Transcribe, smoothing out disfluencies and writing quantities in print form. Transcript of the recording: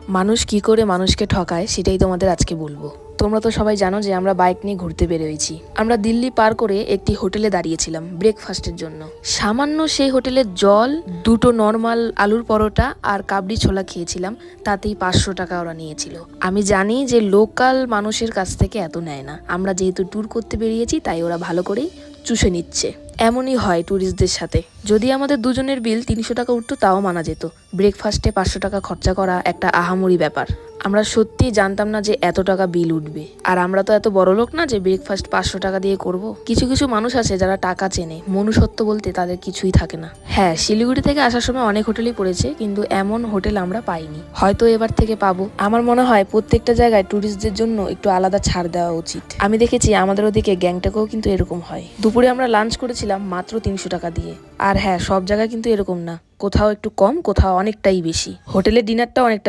মানুষ কি করে মানুষকে ঠকায় সেটাই তোমাদের আজকে বলবো। তোমরা তো সবাই জানো যে আমরা বাইক নিয়ে ঘুরতে বেরোয়েছি। আমরা দিল্লি পার করে একটি হোটেলে দাঁড়িয়েছিলাম ব্রেকফাস্টের জন্য। সামান্য সেই হোটেলের জল, দুটো নর্মাল আলুর পরোটা আর কাবলি ছোলা খেয়েছিলাম, তাতেই 500 টাকা ওরা নিয়েছিল। আমি জানি যে লোকাল মানুষের কাছ থেকে এত নেয় না, আমরা যেহেতু ট্যুর করতে বেরিয়েছি তাই ওরা ভালো করেই চুষে নিচ্ছে। এমনই হয় ট্যুরিস্টদের সাথে। যদি আমাদের দুজনের বিল 300 টাকা উঠতো তাও মানা যেত, ব্রেকফাস্টে 500 টাকা খরচা করা একটা আহামরি ব্যাপার। আমরা সত্যিই জানতাম না যে এত টাকা বিল উঠবে। আর আমরা তো এত বড় লোক না যে ব্রেকফাস্ট 500 টাকা দিয়ে করব। কিছু কিছু মানুষ আছে যারা টাকা চেনে, মনুষ্যত্ব বলতে তাদের কিছুই থাকে না। হ্যাঁ, শিলিগুড়ি থেকে আসার সময় অনেক হোটেলই পড়েছে, কিন্তু এমন হোটেল আমরা পাইনি। হয়তো এবার থেকে পাবো। আমার মনে হয় প্রত্যেকটা জায়গায় ট্যুরিস্টদের জন্য একটু আলাদা ছাড় দেওয়া উচিত। আমি দেখেছি আমাদের ওদিকে গ্যাংটকেও কিন্তু এরকম হয়। দুপুরে আমরা লাঞ্চ করেছিলাম মাত্র 300 টাকা দিয়ে। আর হ্যাঁ, সব জায়গায় কিন্তু এরকম না, কোথাও একটু কম, কোথাও অনেকটাই বেশি। হোটেলের ডিনারটা অনেকটা